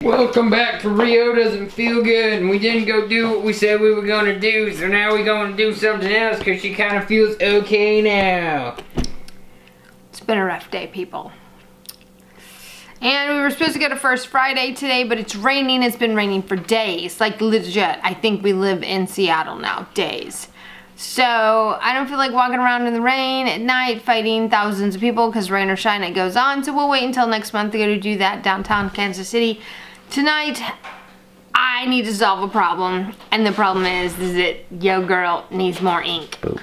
Welcome back to Rio Doesn't Feel Good, and we didn't go do what we said we were gonna do, so now we're gonna do something else because she kind of feels okay now. It's been a rough day, people. And we were supposed to get a first Friday today, but it's raining. It's been raining for days, like legit. I think we live in Seattle now, days. So I don't feel like walking around in the rain at night fighting thousands of people because rain or shine, it goes on. So we'll wait until next month to go to do that downtown Kansas City. Tonight, I need to solve a problem. And the problem is that yo girl needs more ink. Boop.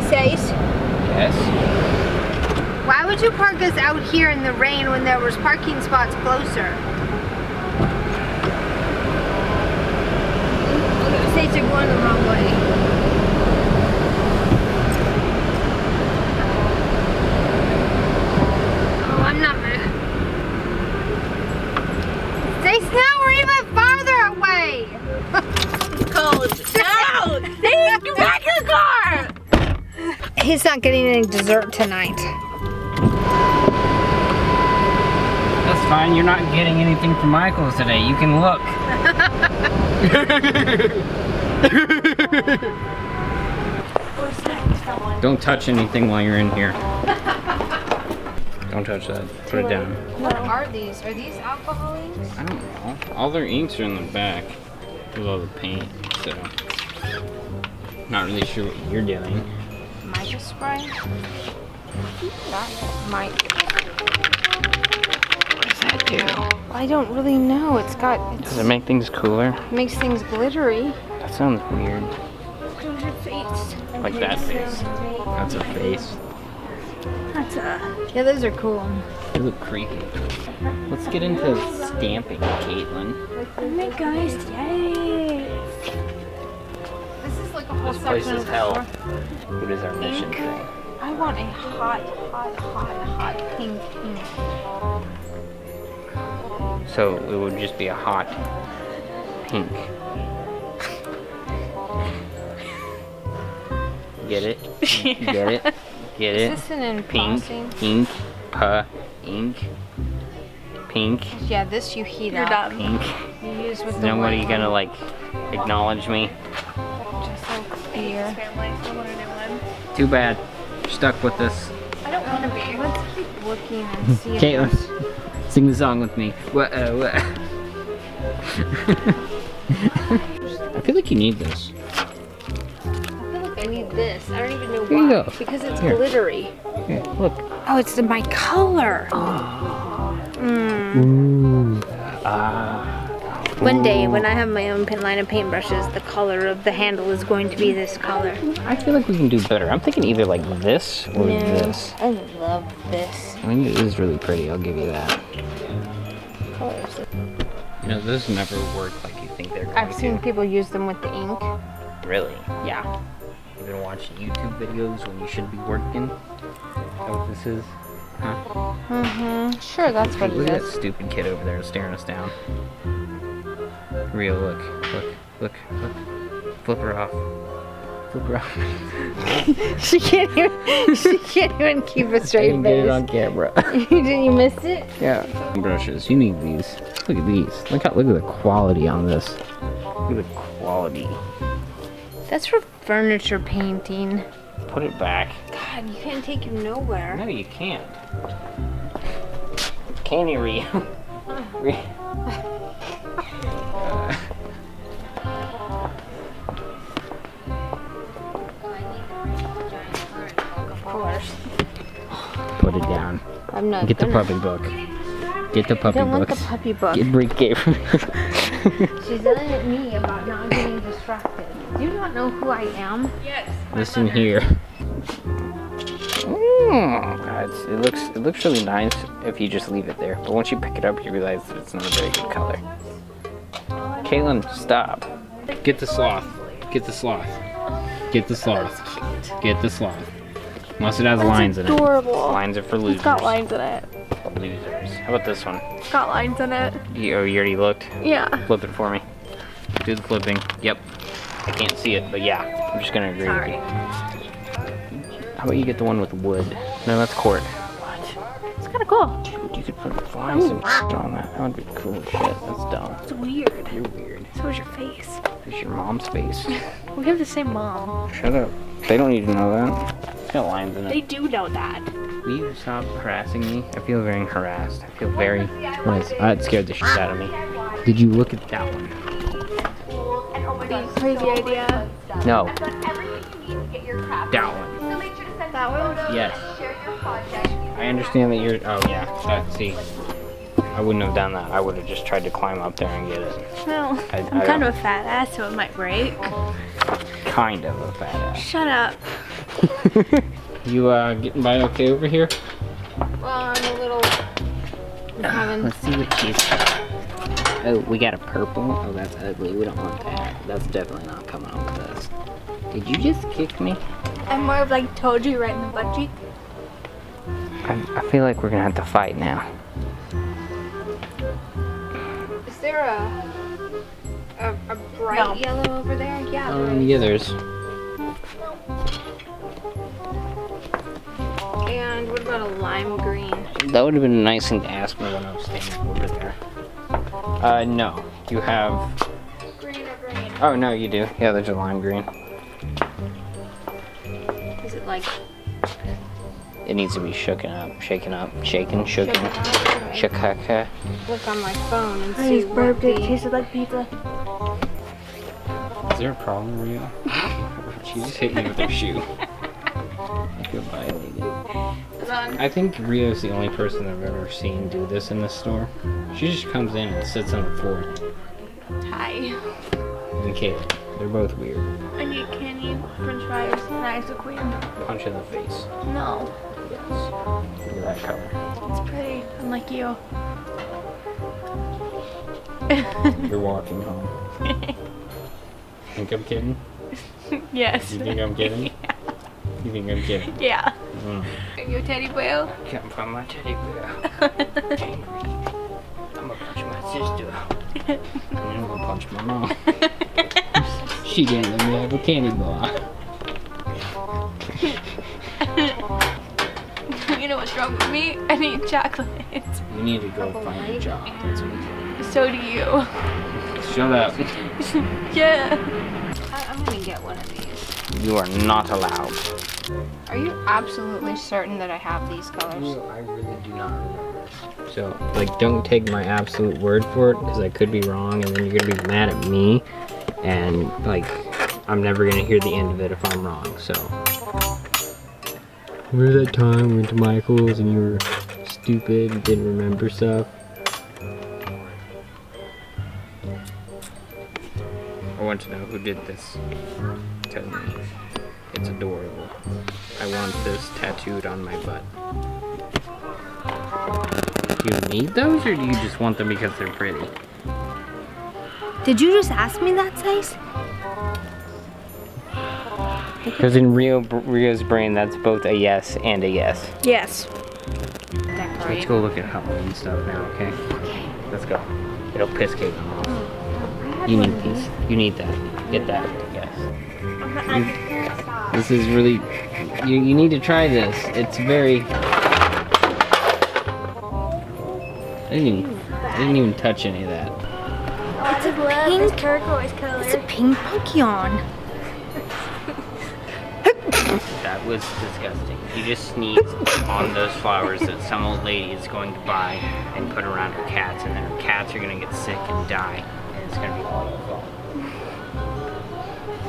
Sace? Yes? Why would you park us out here in the rain when there was parking spots closer? Sace, you're going the wrong way. Oh, I'm not mad. Sace, now we're even farther away! Cold. No! Steve, get back in the car! He's not getting any dessert tonight. That's fine, you're not getting anything from Michael's today. You can look. Don't touch anything while you're in here. Don't touch that. Put it down. What are these? Are these alcohol inks? I don't know. All their inks are in the back with all the paint, so not really sure what you're doing. Mica spray? That might. What does that do? I don't really know. It's got. Does it make things cooler? Makes things glittery. That sounds weird. Shows your face. Like that face. That's a face. That's yeah, those are cool. They look creepy. Let's get into stamping, Caitlin. Oh my gosh, yes! This is like a whole This place section is of hell. floor. What is our mission today? I want a hot, hot, hot, hot pink ink. So it would just be a hot pink. Get it? Get it? Get it? Is this an Pink, embossing? ink, pink, Yeah, this you heat You're up. done. pink. You use with the Nobody white gonna one. like acknowledge me? Just so clear. Family, I want a new one. Too bad. You're stuck with this. I don't want to be. Let's keep looking and see. if Caitlin, sing the song with me. What? I feel like you need this. I feel like I need this. I don't even know Here you why. go. Because it's Here. glittery. Here, look. Oh, it's my color. Ooh. One day, when I have my own line of paintbrushes, the color of the handle is going to be this color. I feel like we can do better. I'm thinking either like this or this. I love this. I think it is really pretty. I'll give you that. Colors. You know, those never work like you think they're going I've to. seen people use them with the ink. Really? Yeah. You've been watching YouTube videos when you should be working? Is that what this is? Huh? Mm-hmm. Sure, that's what Look it at that is. stupid kid over there staring us down. Rio, look. Flip her off. Flip her off. she can't even keep a I straight didn't get face. it on camera. Did you miss it? Yeah. Brushes, you need these. Look at these. Look at the quality on this. Look at the quality. That's for furniture painting. Put it back. God, you can't take it nowhere. No, you can't. candy, Rio. Of course. Put it down. I'm not Get the gonna. puppy book. Get the puppy I don't book. want the puppy book. Get Brie gave. She's yelling at me about not getting distracted. Do you not know who I am? Yes. Listen here. It looks really nice if you just leave it there. But once you pick it up, you realize that it's not a very good color. Caitlin, stop. Get the sloth. Get the sloth. Get the sloth. Get the sloth. Unless it has lines in it. Adorable. Lines are for losers. It's got lines in it. Losers. How about this one? It's got lines in it. You already looked? Yeah. Flip it for me. Do the flipping. Yep. I can't see it, but yeah. I'm just gonna agree with you. How about you get the one with wood? No, that's court. What? It's kind of cool. Dude, you could put flies and on that. That would be cool as shit. That's dumb. It's weird. You're weird. So is your face. It's your mom's face. We have the same mom. Shut up. They don't need to know that. It's got lines in it. They do know that. Will you stop harassing me? I feel very harassed. I feel very... That scared the shit out of me. Did you look at that one? Crazy idea. No. That one. That one? Yes. I understand that you're... Oh, yeah. See. I wouldn't have done that. I would have just tried to climb up there and get it. No. I'm I kind of a fat ass, so it might break. Kind of a fat ass. Shut up. You getting by okay over here? Well, I'm a little. Let's see what she's got. Oh, we got a purple. Oh, that's ugly. We don't want that. That's definitely not coming on with us. Did you just kick me? I more of like told you right in the butt cheek. I feel like we're gonna have to fight now. Is there a bright yellow over there? Yeah. Yeah, there's. And what about a lime green? That would have been a nice thing to ask me when I was standing over there. No. You have... Green or green? Oh, no, you do. Yeah, there's a lime green. Is it like It needs to be shaken up, shaken. Shakaka. look on my phone and I see just what burped it. the... Tasted like pizza. Is there a problem, Rio? She just hit me with her shoe. I feel violated. I think Rio's the only person I've ever seen do this in the store. She just comes in and sits on the floor. Hi. And Kayla. They're both weird. I need candy, french fries, and ice cream. Punch in the face. No. Yes. Look at that color. It's pretty. Unlike you. You're walking home. Think I'm kidding? Yes. You think I'm kidding? Yeah. You think I'm kidding? Yeah. Mm. Your teddy bear? Can't find my teddy bear. Angry. I'm gonna punch my sister. And I'm gonna punch my mom. She didn't let me have a candy bar. You know what's wrong with me? I need chocolate. You need to go find a job. That's what you So do you. do. Shut up. Yeah. I'm gonna get one of these. You are not allowed. Are you absolutely certain that I have these colors? I really do not remember. So, like, don't take my absolute word for it, because I could be wrong, and then you're gonna be mad at me, and, like, I'm never gonna hear the end of it if I'm wrong, so. Remember that time we went to Michael's and you were stupid and didn't remember stuff? I want to know who did this. Tell me. It's adorable. I want this tattooed on my butt. Do you need those, or do you just want them because they're pretty? Did you just ask me that, Sace? Because in Rio's brain, that's both a yes and a yes. Yes. Let's go look at Halloween stuff now, okay? Let's go. It'll piss Kate off. You need these. You need that. Get that. Yes. This is really... You need to try this. It's very... I didn't even touch any of that. It's a pink turquoise color. It's a pink monkey on. That was disgusting. You just sneezed on those flowers that some old lady is going to buy and put around her cats, and then her cats are gonna get sick and die, and it's gonna be all your fault.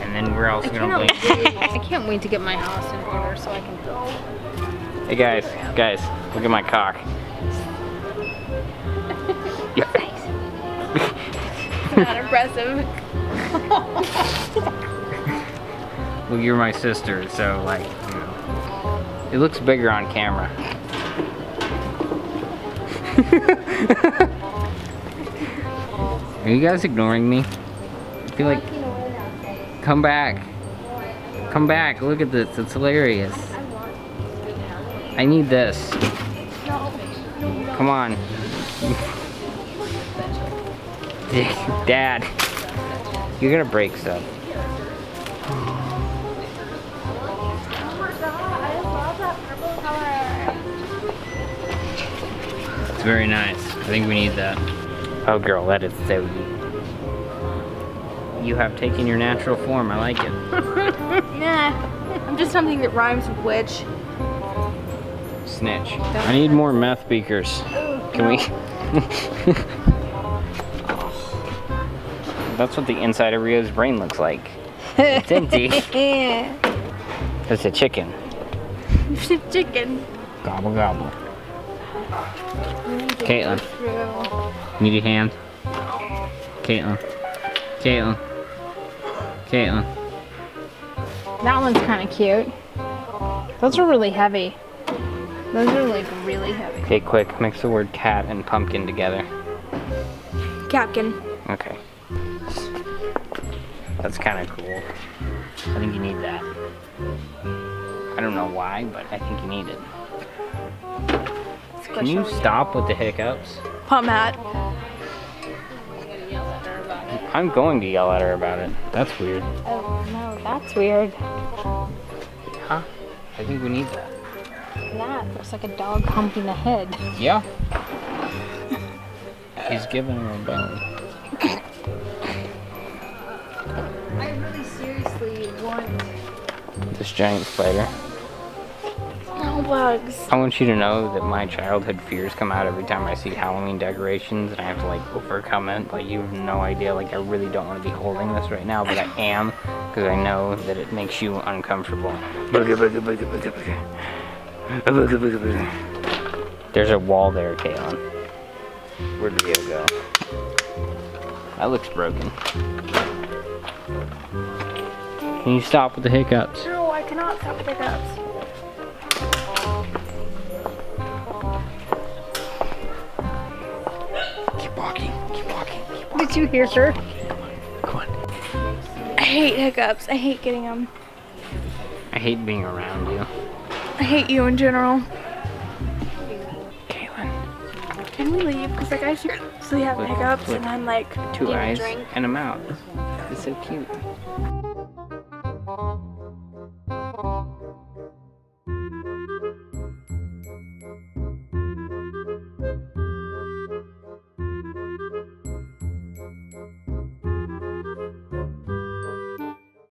And then we're also gonna blame you. I can't wait to get my house in order so I can go. Hey guys, look at my cock. Not impressive. Well, you're my sister, so like, you know, it looks bigger on camera. Are you guys ignoring me? I feel like, come back. Come back, look at this, it's hilarious. I need this. Come on. Dad, you're gonna break stuff. It's very nice. I think we need that. Oh girl, that is so you. You have taken your natural form, I like it. Nah, I'm just something that rhymes with witch. Snitch. I need more meth beakers. Can we? That's what the inside of Rio's brain looks like. It's empty. It's a chicken. Chicken. Gobble gobble. Caitlin. Need your hand? Caitlin. Caitlin. Caitlin. That one's kind of cute. Those are really heavy. Those are like really heavy. Okay, quick. Mix the word cat and pumpkin together. Capkin. Okay. That's kind of cool. I think you need that. I don't know why, but I think you need it. Can you stop with the hiccups? Pump hat. I'm going to yell at her about it. That's weird. Oh no, that's weird. Huh? I think we need that. That looks like a dog humping a head. Yeah. He's giving her a bone. I really seriously want This giant spider. No bugs. I want you to know that my childhood fears come out every time I see Halloween decorations, and I have to like overcome it. Like, you have no idea. Like, I really don't want to be holding this right now, but I am, because I know that it makes you uncomfortable. There's a wall there, Caitlin. Where'd Rio go? That looks broken. Can you stop with the hiccups? No, I cannot stop with hiccups. Keep walking, keep walking, keep walking. Did you hear her? Come on. I hate hiccups. I hate getting them. I hate being around you. I hate you in general. Caitlin. Can we leave? Because like I seriously have hiccups and I'm like 2 eyes drink. and a mouth. It's so cute.